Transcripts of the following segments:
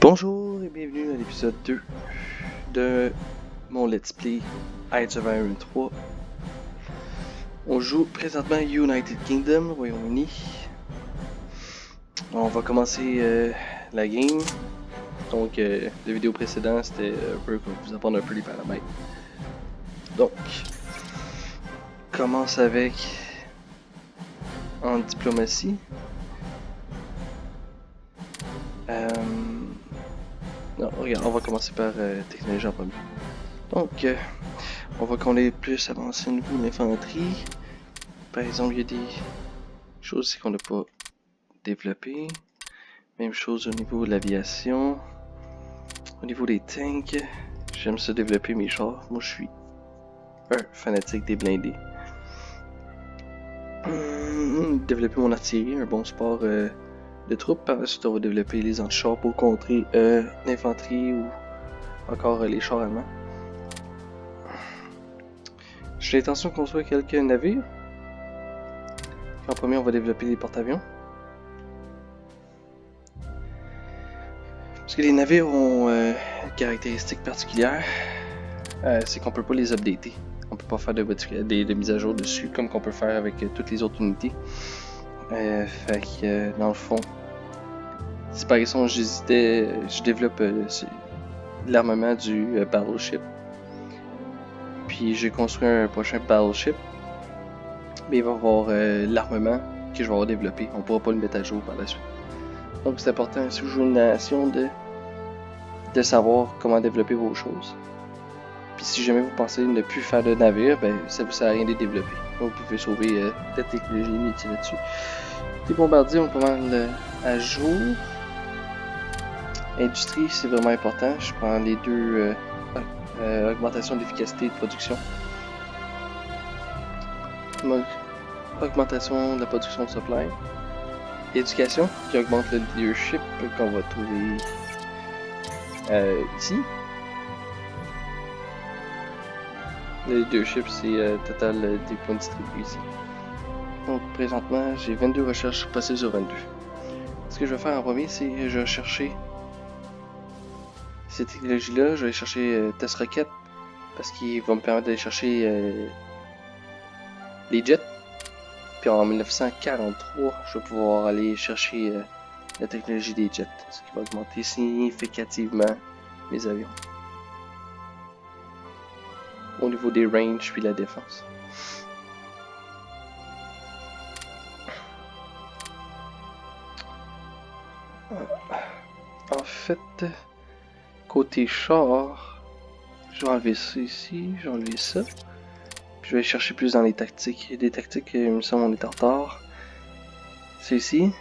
Bonjour et bienvenue à l'épisode 2 de mon Let's Play Age of Iron 3. On joue présentement United Kingdom, Royaume-Uni. On va commencer la game. Donc, la vidéo précédente, c'était un peu pour vous apprendre un peu les paramètres. Donc, on commence avec en diplomatie. Non, regarde, on va commencer par technologie en premier. Donc, on voit qu'on est plus avancé au niveau de l'infanterie. Par exemple, il y a des choses ici qu'on n'a pas développées. Même chose au niveau de l'aviation. Au niveau des tanks, j'aime ça développer mes chars. Moi, je suis un fanatique des blindés. Développer mon artillerie, un bon sport de troupes. Par la suite, on va développer les antichars pour contrer l'infanterie ou encore les chars allemands. J'ai l'intention de construire quelques navires. En premier, on va développer les porte-avions. Parce que les navires ont une caractéristique particulière, c'est qu'on peut pas les updater. On peut pas faire de mise à jour dessus comme qu'on peut faire avec toutes les autres unités. Fait que dans le fond, si par exemple je développe l'armement du battleship, puis j'ai construit un prochain battleship, mais il va y avoir l'armement que je vais avoir développé. On pourra pas le mettre à jour par la suite. Donc c'est important si vous jouez une nation de savoir comment développer vos choses. Puis si jamais vous pensez ne plus faire de navire, ben ça vous sert à rien de les développer. Donc vous pouvez sauver la technologie inutile là-dessus. Les bombardiers ont pas mal à jour. Industrie, c'est vraiment important. Je prends les deux augmentation d'efficacité et de production. Augmentation de la production de supply. Éducation, qui augmente le leadership qu'on va trouver ici. Le leadership, c'est total des points distribués ici. Donc présentement, j'ai 22 recherches passées sur 22. Ce que je vais faire en premier, c'est que je vais chercher cette technologie-là. Je vais chercher Test Rocket parce qu'il va me permettre d'aller chercher les jets. Puis en 1943, je vais pouvoir aller chercher la technologie des jets, ce qui va augmenter significativement mes avions. Au niveau des ranges puis la défense. En fait, côté char, je vais enlever ça ici, je vais enlever ça. Puis je vais chercher plus dans les tactiques. Il y a des tactiques, il me semble, on est en retard. C'est ici.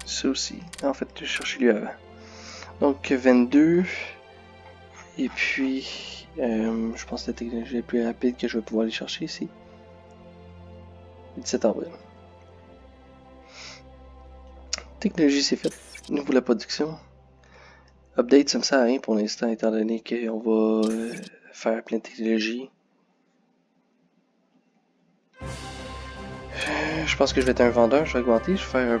Ça aussi. En fait, je cherchais lui avant. Donc 22. Et puis, je pense que la technologie la plus rapide que je vais pouvoir aller chercher ici. 17 avril. Technologie, c'est fait. Niveau de la production. Update, ça me sert à rien pour l'instant, étant donné qu'on va faire plein de technologies. Je pense que je vais être un vendeur, je vais augmenter, je vais faire un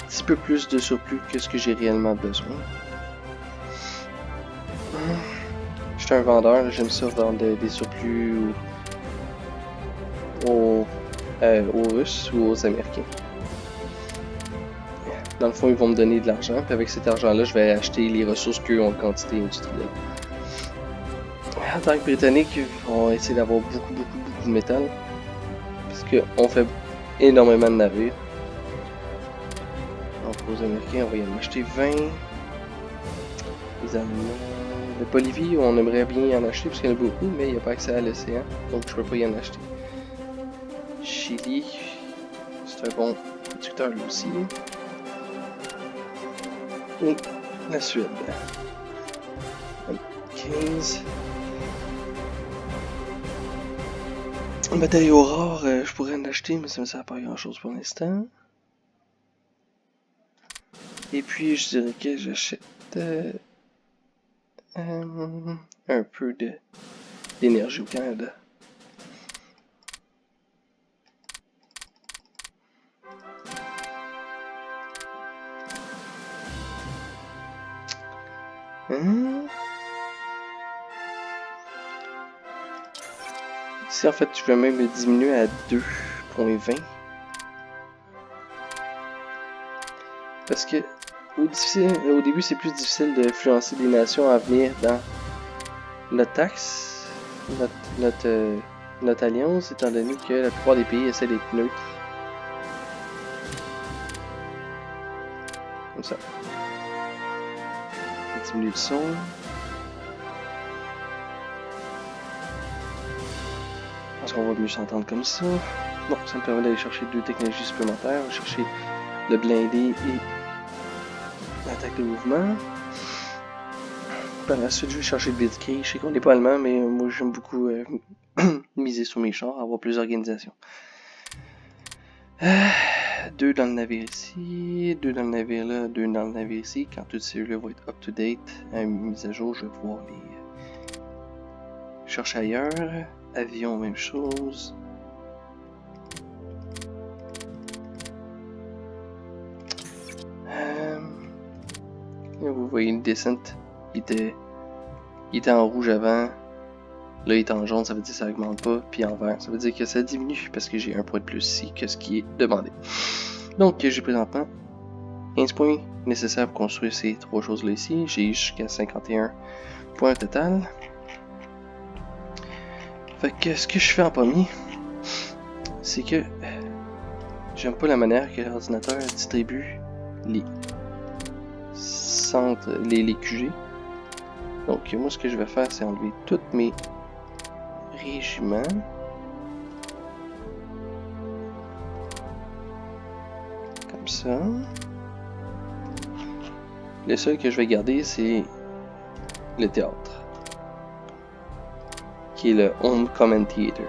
petit peu plus de surplus que ce que j'ai réellement besoin. Je suis un vendeur, j'aime ça vendre des surplus aux Russes ou aux Américains. Dans le fond, ils vont me donner de l'argent, puis avec cet argent-là, je vais acheter les ressources qu'eux ont en quantité industrielle. En tant que Britannique, on va essayer d'avoir beaucoup de métal, parce qu'on fait énormément de navires. Donc aux Américains, on va y en acheter 20. Les Allemands... La Bolivie, on aimerait bien y en acheter, parce qu'il y en a beaucoup, mais il n'y a pas accès à l'océan, donc je peux pas y en acheter. Chili, c'est un bon producteur lui aussi. Et la Suède. 15. Matériaux rares, je pourrais en acheter, mais ça me sert pas à grand chose pour l'instant. Et puis, je dirais que j'achète un peu d'énergie au Canada. Ici, en fait, je vais même le diminuer à 2.20. Parce que au début, c'est plus difficile d'influencer des nations à venir dans notre axe, notre alliance, étant donné que la plupart des pays essaient d'être neutres. Comme ça. Diminuer le son. Est-ce qu'on va mieux s'entendre comme ça? Bon, ça me permet d'aller chercher 2 technologies supplémentaires. On va chercher le blindé et l'attaque de mouvement. Par la suite, je vais chercher le Blitzkrieg. Je sais qu'on n'est pas allemand, mais moi j'aime beaucoup miser sur mes chars, avoir plus d'organisation. 2 dans le navire ici, 2 dans le navire là, 2 dans le navire ici. Quand tous ceux-là vont être up-to-date, à une mise à jour, je vais pouvoir les chercher ailleurs. Avion, même chose. Vous voyez une descente. Il était en rouge avant. Là, il est en jaune, ça veut dire que ça augmente pas. Puis en vert, ça veut dire que ça diminue parce que j'ai un point de plus ici que ce qui est demandé. Donc, j'ai présentement 15 points nécessaires pour construire ces 3 choses-là ici. J'ai jusqu'à 51 points au total. Fait que ce que je fais en premier, c'est que j'aime pas la manière que l'ordinateur distribue les centres, les QG. Donc moi ce que je vais faire, c'est enlever tous mes régiments. Comme ça. Le seul que je vais garder, c'est le théâtre, qui est le Home Command Theater.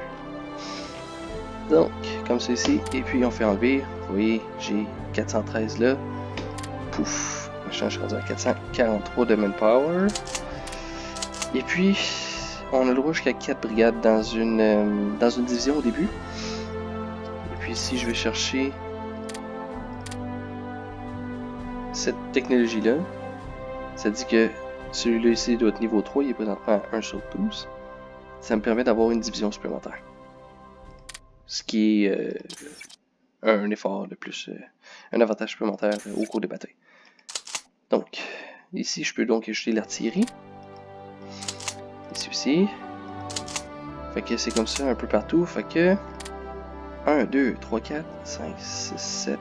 Donc, comme ceci, et puis on fait enlever, vous voyez, j'ai 413 là, pouf, je suis rendu à 443 de manpower, et puis on a le droit jusqu'à 4 brigades dans une division au début, et puis ici je vais chercher cette technologie là, ça dit que celui-là ici doit être niveau 3, il est présentement à 1 sur 12, ça me permet d'avoir une division supplémentaire. Ce qui est un effort de plus, un avantage supplémentaire au cours des batailles. Donc, ici, je peux donc ajouter l'artillerie. Ici aussi. Fait que c'est comme ça un peu partout. Fait que 1, 2, 3, 4, 5, 6, 7,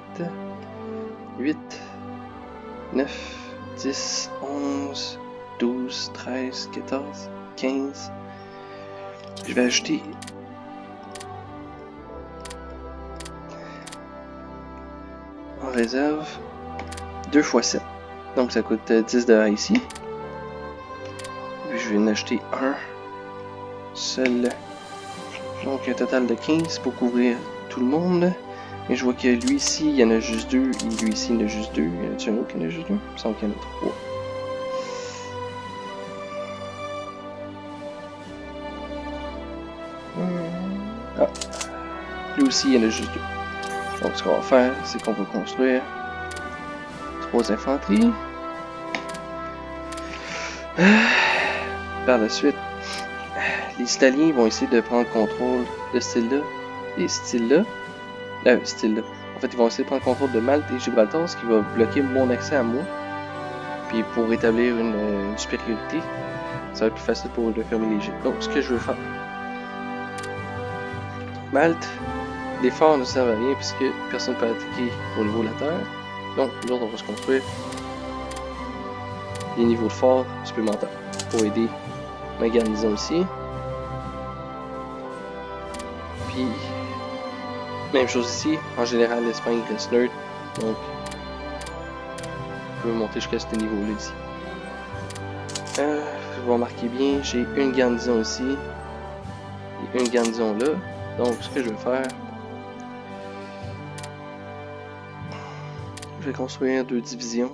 8, 9, 10, 11, 12, 13, 14, 15. Je vais ajouter en réserve 2 x 7. Donc ça coûte 10 $ ici. Puis je vais en acheter un seul. Donc un total de 15 pour couvrir tout le monde. Et je vois que lui ici, il y en a juste 2. Et lui ici, il y en a juste 2. Y en a-t-il un autre qui en a juste 2? Il me semble qu'il y en a 3. Ah. Lui aussi, il y en a juste 2. Donc ce qu'on va faire, c'est qu'on va construire 3 infanteries. Par la suite, les Italiens vont essayer de prendre contrôle de ce style-là et ce style-là. En fait, ils vont essayer de prendre contrôle de Malte et Gibraltar, ce qui va bloquer mon accès à moi. Puis pour établir une supériorité, ça va être plus facile pour eux de fermer les gîtes. Donc ce que je veux faire, Malte, les forts ne servent à rien puisque personne ne peut attaquer au niveau de la terre. Donc nous autres, on va se construire des niveaux de fort supplémentaires pour aider ma garnison ici. Puis même chose ici, en général l'Espagne reste neutre, donc je peux monter jusqu'à ce niveau-là ici. Je vais remarquer bien, j'ai une garnison ici et une garnison là. Donc ce que je vais faire, je vais construire 2 divisions.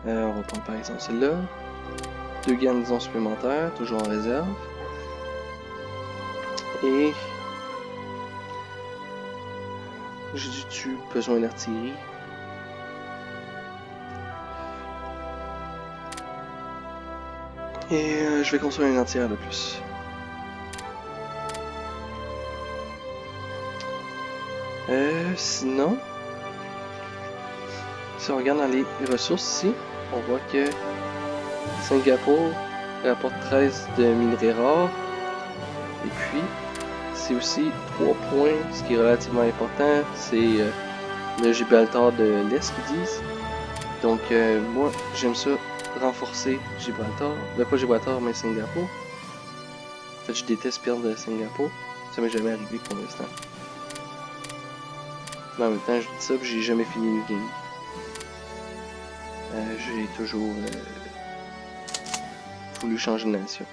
On va prendre par exemple celle-là. 2 garnisons supplémentaires, toujours en réserve. Et J'ai besoin d'artillerie. Et je vais construire une entière de plus. Sinon, si on regarde dans les ressources ici, on voit que Singapour rapporte 13 de minerais rares. Et puis, c'est aussi 3 points, ce qui est relativement important, c'est le Gibraltar de l'Est qu'ils disent. Donc, moi, j'aime ça renforcer Gibraltar. Pas Gibraltar, mais Singapour. En fait, je déteste perdre Singapour. Ça m'est jamais arrivé pour l'instant. Mais en même temps, je dis ça, j'ai jamais fini une game. J'ai toujours voulu changer de nation.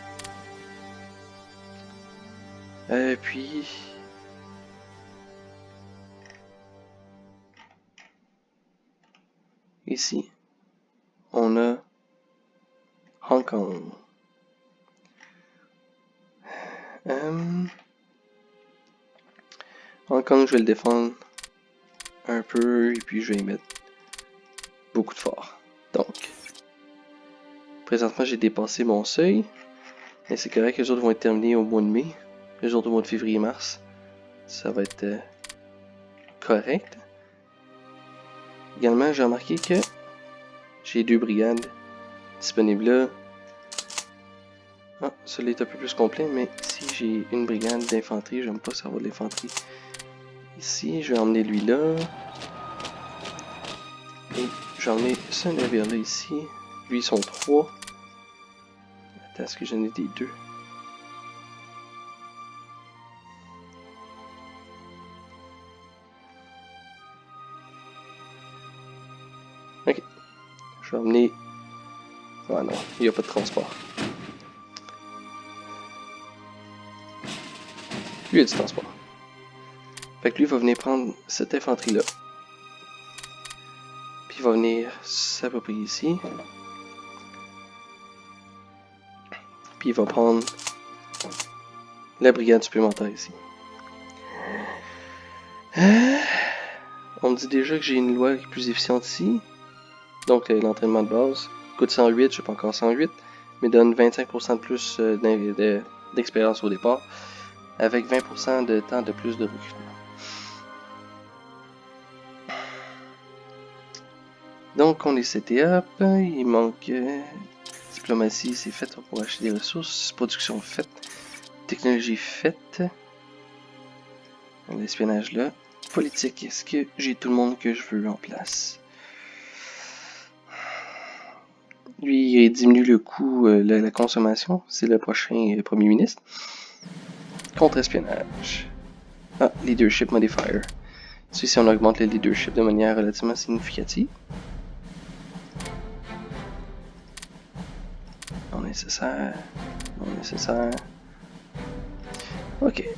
Puis... Ici, on a Hong Kong. Hong Kong, je vais le défendre un peu, et puis je vais y mettre beaucoup de forts. Donc, présentement, j'ai dépassé mon seuil, mais c'est correct, les autres vont être terminés au mois de mai, les autres au mois de février-mars. Ça va être correct. Également, j'ai remarqué que j'ai 2 brigades disponibles là. Ah, celui-là est un peu plus complet, mais ici j'ai une brigade d'infanterie, j'aime pas ça avoir de l'infanterie. Ici, je vais emmener lui là. Et je vais emmener ce navire là ici. Lui, ils sont 3. Attends, est-ce que j'en ai des 2? Ok. Je vais emmener... Ah non, il n'y a pas de transport. Lui, il y a du transport. Fait que lui, il va venir prendre cette infanterie-là. Puis il va venir s'approprier ici. Puis il va prendre la brigade supplémentaire ici. On me dit déjà que j'ai une loi qui est plus efficiente ici. Donc l'entraînement de base coûte 108, je sais pas encore 108, mais donne 25% de plus d'expérience au départ, avec 20% de temps de plus de recrutement. Donc on est seté up, il manque diplomatie, c'est fait pour acheter des ressources, production faite, technologie faite, l'espionnage là, politique, est-ce que j'ai tout le monde que je veux en place? Lui, il diminue le coût, la consommation, c'est le prochain premier ministre. Contre-espionnage. Ah, leadership modifier. Si on augmente le leadership de manière relativement significative. Non nécessaire. Non nécessaire. Ok.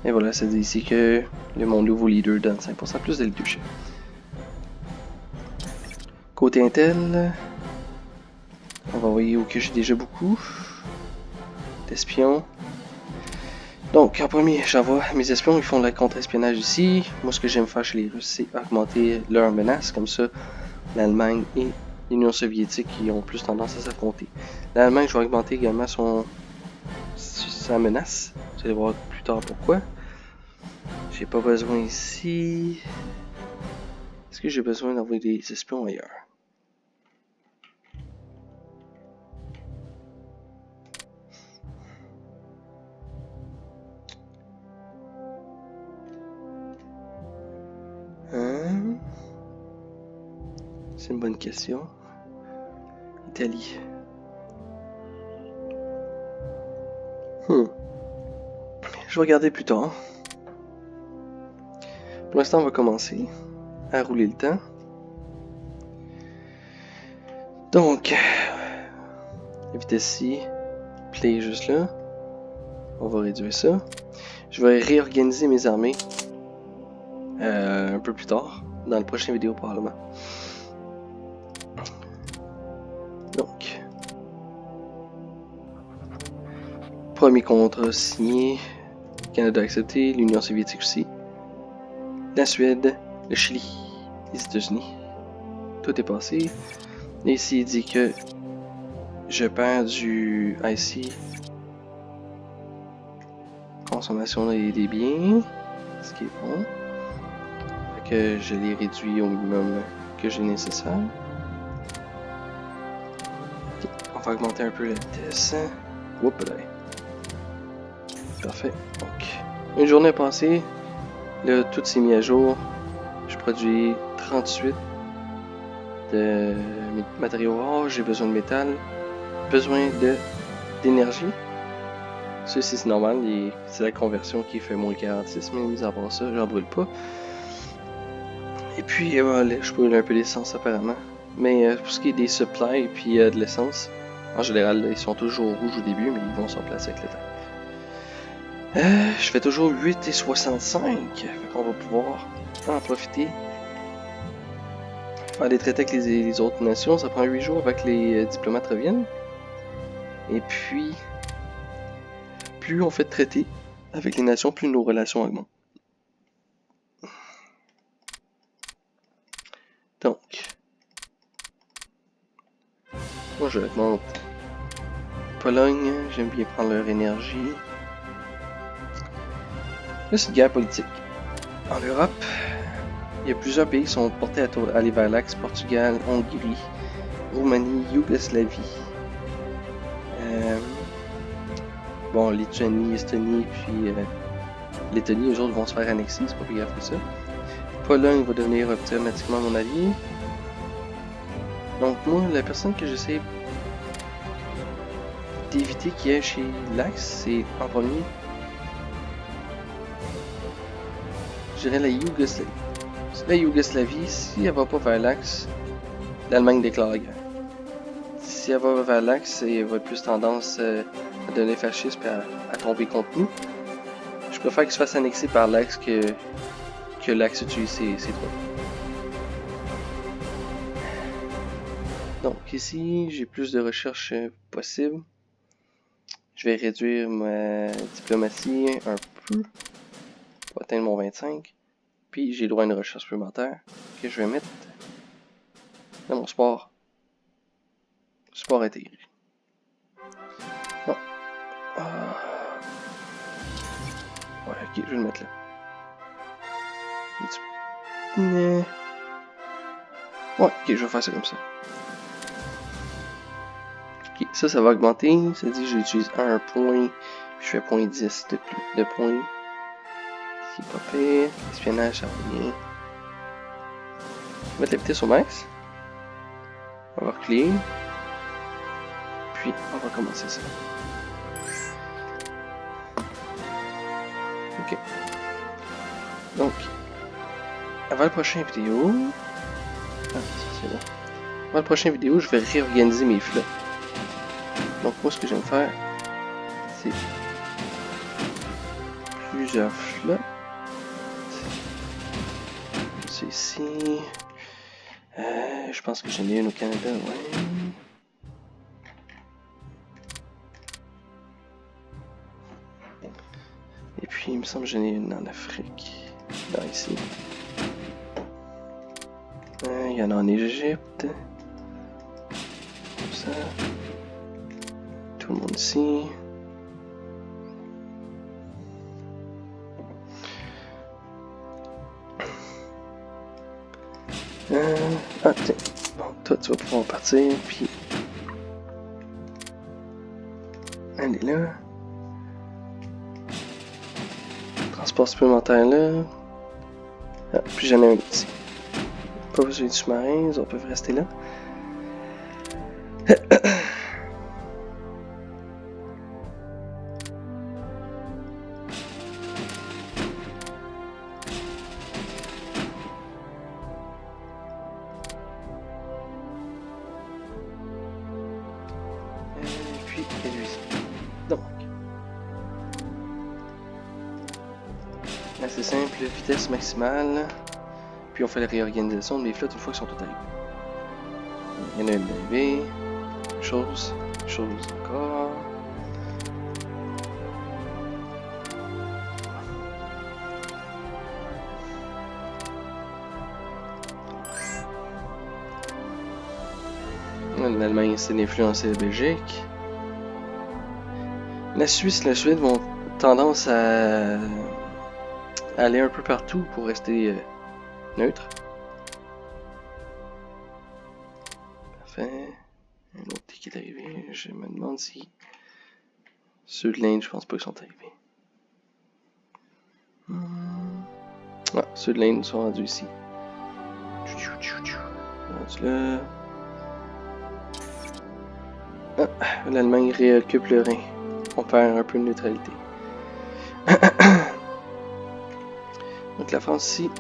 Et voilà, ça dit ici que mon nouveau leader donne 5% plus de leadership. Côté Intel, on va envoyer où que j'ai déjà beaucoup d'espions. Donc, en premier, j'envoie mes espions, ils font le contre-espionnage ici. Moi, ce que j'aime faire chez les Russes, c'est augmenter leur menace. Comme ça, l'Allemagne et l'Union soviétique qui ont plus tendance à s'affronter. L'Allemagne, je vais augmenter également sa menace. Vous allez voir plus tard pourquoi. J'ai pas besoin ici. Est-ce que j'ai besoin d'envoyer des espions ailleurs? C'est une bonne question. Italie. Je vais regarder plus tard. Pour l'instant, on va commencer à rouler le temps. Donc, la vitesse ici, play juste là. On va réduire ça. Je vais réorganiser mes armées un peu plus tard, dans la prochaine vidéo probablement. Donc, Premier contrat signé. Canada accepté, l'Union soviétique aussi. La Suède, le Chili, les États-Unis. Tout est passé. Et ici, il dit que je perds du IC. Consommation des biens. Ce qui est bon. Fait que je les réduis au minimum que j'ai nécessaire. Okay. On va augmenter un peu la vitesse. Oups là. Parfait. Donc, une journée passée. Là, tout s'est mis à jour. Je produis 38 de matériaux rares. J'ai besoin de métal. Besoin d'énergie. Ceci c'est normal. C'est la conversion qui fait moins 46. Mais mis à part ça, j'en brûle pas. Et puis, là, je brûle un peu d'essence apparemment. Mais pour ce qui est des supplies et puis de l'essence, en général, là, ils sont toujours rouges au début, mais ils vont se remplacer avec le temps. Je fais toujours 8,65. Fait qu'on va pouvoir en profiter. Faire des traités avec les autres nations, ça prend 8 jours avant que les diplomates reviennent. Et puis, plus on fait de traités avec les nations, plus nos relations augmentent. Donc, moi je augmente Pologne, j'aime bien prendre leur énergie. Là, c'est une guerre politique. En Europe, il y a plusieurs pays qui sont portés à aller vers l'axe. Portugal, Hongrie, Roumanie, Yougoslavie. Bon, Lituanie, Estonie, puis Lettonie, eux autres vont se faire annexer, c'est pas plus grave que ça. Pologne va devenir automatiquement mon allié. Donc moi, la personne que j'essaie d'éviter qu'il y ait chez l'Axe, c'est en premier, je dirais la Yougoslavie. La Yougoslavie, si elle va pas vers l'Axe, l'Allemagne déclare la guerre. Si elle va vers l'Axe, elle va plus tendance à devenir fasciste et à tomber contre nous. Je préfère qu'il se fasse annexer par l'Axe que l'Axe utilise ses droits. Donc ici, j'ai plus de recherches possibles. Je vais réduire ma diplomatie un peu pour atteindre mon 25. Puis j'ai le droit à une recherche supplémentaire que je vais mettre dans mon sport. Sport intégré. Bon. Ouais, ok, je vais le mettre là. Ouais, ok, je vais faire ça comme ça. Ok, ça va augmenter. Ça dit que j'utilise un point. Puis je fais 0.10 de points. C'est pas pire. Espionnage, ça va bien. Je vais mettre la vitesse au max. On va reculer. Puis on va commencer ça. Ok. Donc, avant la prochaine vidéo... Ah, ça c'est bon. Avant la prochaine vidéo, je vais réorganiser mes flottes. Donc moi, ce que j'aime faire, c'est plusieurs flottes. C'est ici. Je pense que j'en ai une au Canada, ouais. Et puis, il me semble que j'en ai une en Afrique. Là, ici. Il y en a en Égypte. Comme ça. Tout le monde ici. Ah, tiens. Bon, toi, tu vas pouvoir partir, puis... Elle est là. Transport supplémentaire là. Ah, puis j'en ai un ici. Pas besoin de sous-marins, ils peuvent rester là. Puis, et lui. Donc. Assez simple, vitesse maximale. Puis on fait la réorganisation de mes flottes une fois qu'ils sont toutes arrivées. Il y en a une arrivée. Chose encore. l'Allemagne essaie d'influencer la Belgique. La Suisse, la Suède vont tendance à aller un peu partout pour rester neutre. Parfait. Un autre qui est arrivé. Je me demande si ceux de l'Inde, je pense pas qu'ils sont arrivés. Ah, ceux de l'Inde sont rendus ici. Rendus là. Ah, l'Allemagne réoccupe le Rhin. On perd un peu de neutralité. Donc la France ici,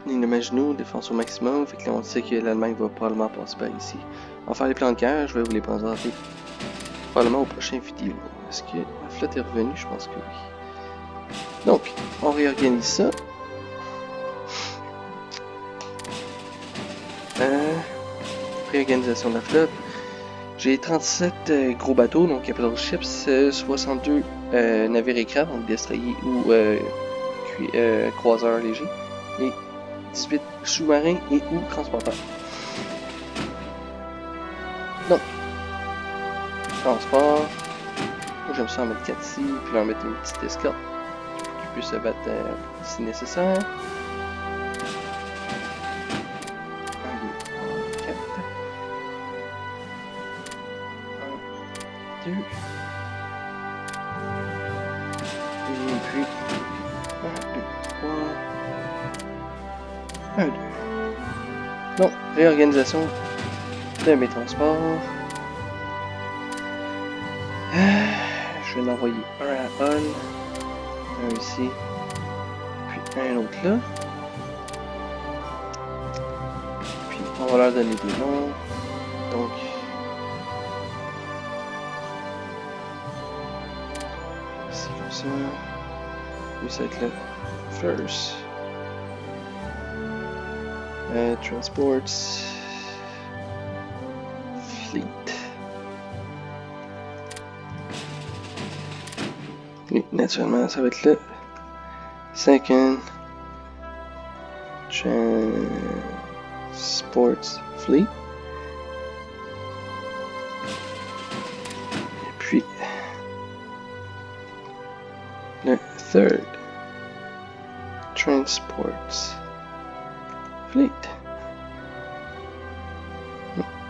ligne de Maginot, défense au maximum, fait que là on sait que l'Allemagne va probablement passer par ici. On va faire les plans de guerre, je vais vous les présenter probablement au prochain vidéo. Est-ce que la flotte est revenue? Je pense que oui. Donc, on réorganise ça. Réorganisation de la flotte. J'ai 37 gros bateaux, donc capital ships, 62 navires écrans, donc destroyers ou croiseurs légers, et 18 sous-marins et ou transporteurs. Donc, transport. Moi j'aime ça en mettre 4 ici, puis leur mettre une petite escorte pour qu'ils puissent se battre si nécessaire. 2. Et puis 1, 2, 3. 1, 2. Donc, réorganisation de mes transports. Je vais en envoyer un à Hull, un ici, puis un autre là. Puis on va leur donner des noms. Donc, c'est comme ça. Lui, ça va être le first. Transports. Fleet. Et naturellement, ça va être le second. Transports Fleet. Et puis le third Transports Fleet.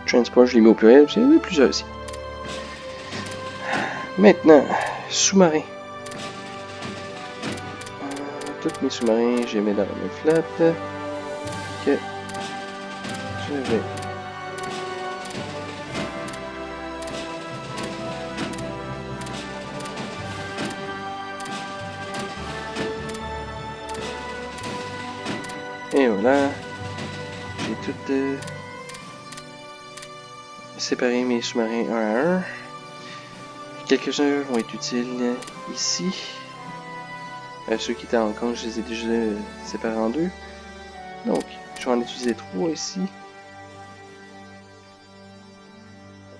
Transport, je l'ai mis au pluriel, parce qu'il y en a plusieurs ici. Maintenant, sous-marins. Tous mes sous-marins, je les mets dans la même flotte. Que je vais et voilà, j'ai tout séparé mes sous-marins un à un. Quelques-uns vont être utiles ici. Ceux qui étaient en compte, je les ai déjà séparés en deux. Donc, je vais en utiliser 3 ici.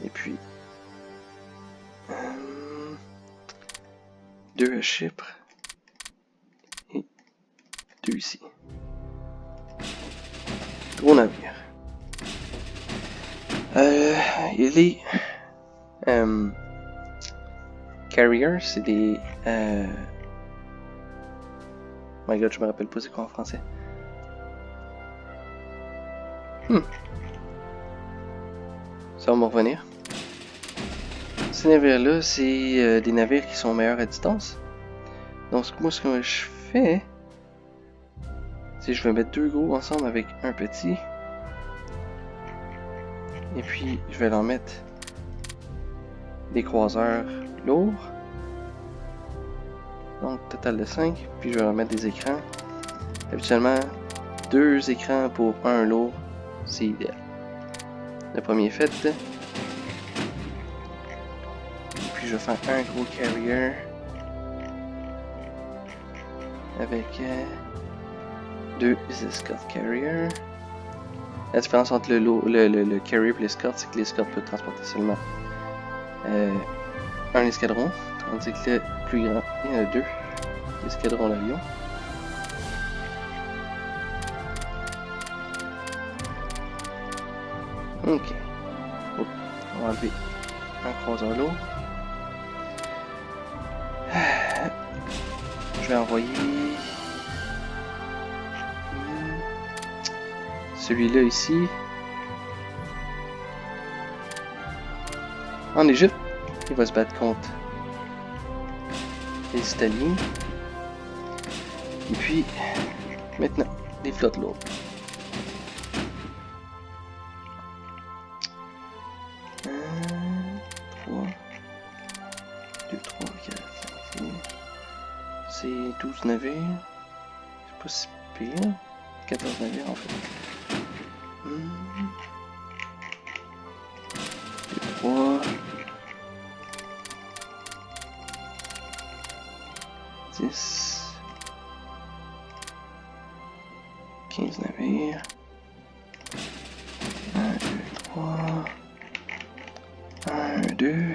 Et puis 2 à Chypre. Et 2 ici. Gros navire. Les carriers, c'est des my god, je me rappelle pas c'est quoi en français. Ça va me revenir. Ces navires-là, c'est des navires qui sont meilleurs à distance. Donc moi, ce que je fais, c'est que je vais mettre 2 gros ensemble avec un petit. Et puis, je vais leur mettre des croiseurs lourds. Donc, total de 5. Puis, je vais leur mettre des écrans. Habituellement, 2 écrans pour un lourd, c'est idéal. Le premier fait. Et puis, je vais faire un gros carrier. Avec 2 escort carriers. La différence entre le carrier et l'escorte, c'est que l'escorte peut transporter seulement un escadron, tandis que le plus grand, il y en a 2 escadrons d'avion. Ok. Oh. va enlever un croiseur l'eau. Je vais envoyer celui-là ici en Égypte. Il va se battre contre les Italiens. Et puis maintenant les flottes lourdes. 12 navires, c'est pas si pire, 14 navires en fait. 3, 10, 15 navires, 1, 2, 3, 1, 2,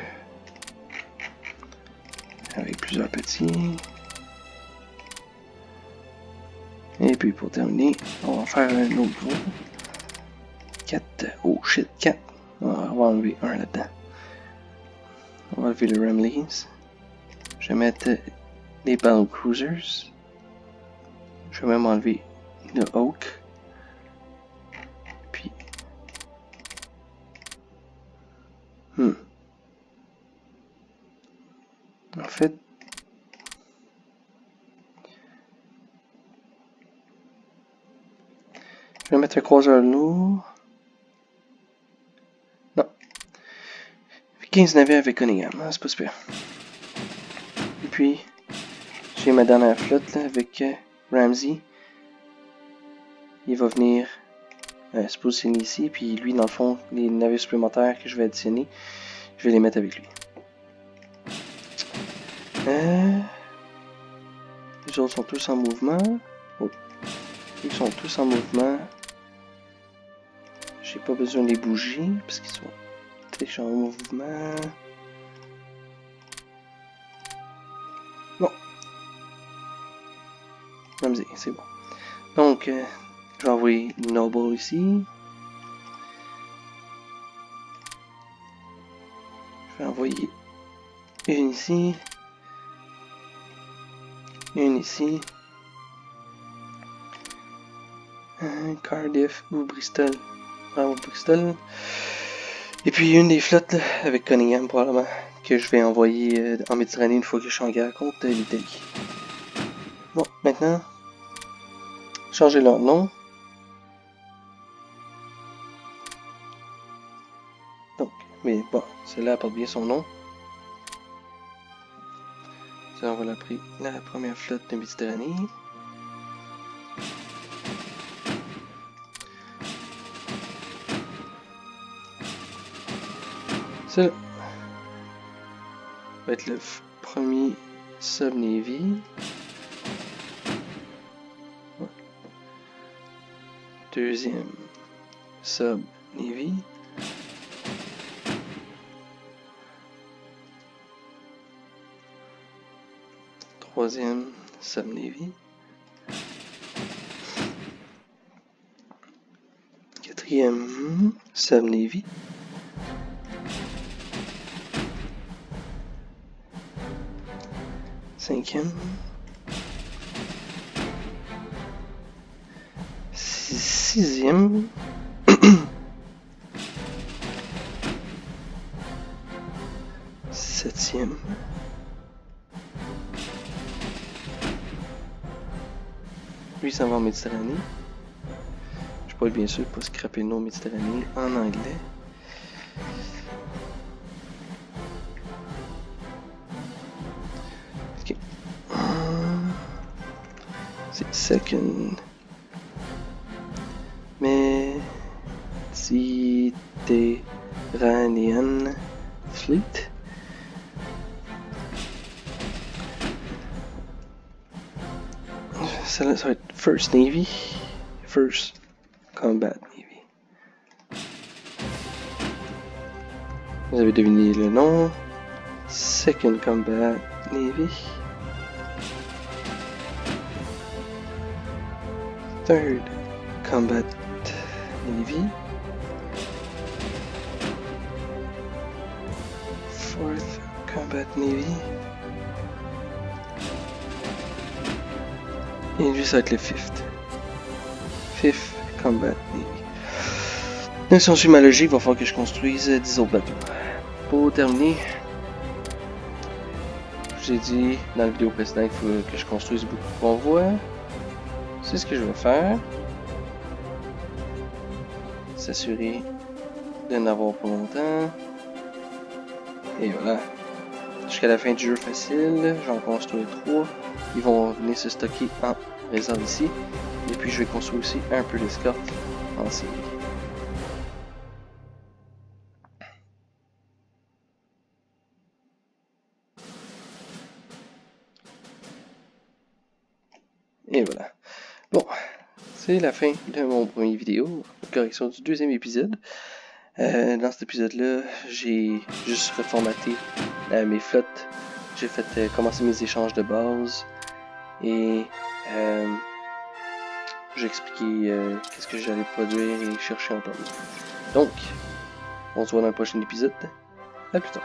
avec plusieurs petits. Et puis pour terminer, on va faire un autre gros. 4. Oh shit, 4. On va enlever un là-dedans. On va enlever le Ramleys. Je vais mettre les Battle Cruisers. Je vais même enlever le Oak. Puis. En fait. Je vais mettre un croiseur lourd. Non. 15 navires avec Cunningham, hein, c'est pas super. Et puis, j'ai ma dernière flotte là, avec Ramsey. Il va venir se positionner ici. Puis lui, dans le fond, les navires supplémentaires que je vais additionner, je vais les mettre avec lui. Les autres sont tous en mouvement. Oh. Ils sont tous en mouvement. J'ai pas besoin de les bouger parce qu'ils sont déjà en mouvement. Bon. Ramsey, c'est bon. Donc, je vais envoyer Noble ici. Je vais envoyer une ici. Une ici. Cardiff ou Bristol. Ou Bristol. Et puis une des flottes là, avec Cunningham probablement que je vais envoyer en Méditerranée une fois que je suis en guerre contre l'Italie. Bon, maintenant, changer leur nom. Donc, mais bon, celle-là porte bien son nom. Ça, on va l'appeler la première flotte de Méditerranée. Ça va être le premier sub-navy. Deuxième sub-navy. Troisième sub-navy. Quatrième sub-navy. Cinquième. Sixième. Septième. Lui, ça va en Méditerranée. Je peux bien sûr pas scraper le nom Méditerranée en anglais. Ok. C'est second. Mediterranean Fleet. Ça va être First Navy. First Combat Navy. Vous avez deviné le nom. Second Combat Navy. Third Combat Navy. 4th Combat Navy. Et lui, ça va être le 5th. 5th Combat Navy. Donc, si on suit ma logique, il va falloir que je construise 10 autres bateaux. Pour terminer, je vous ai dit dans la vidéo précédente qu'il faut que je construise beaucoup de convois. C'est ce que je vais faire. S'assurer de n'avoir pas longtemps. Et voilà. Jusqu'à la fin du jeu facile, j'en construis 3. Ils vont venir se stocker en réserve ici. Et puis je vais construire aussi un peu d'escorte en série. Et voilà. Bon, c'est la fin de mon premier vidéo, correction du deuxième épisode. Dans cet épisode-là, j'ai juste reformaté mes flottes. J'ai fait commencer mes échanges de base et j'ai expliqué qu'est-ce que j'allais produire et chercher en temps. Donc, on se voit dans le prochain épisode. À plus tard.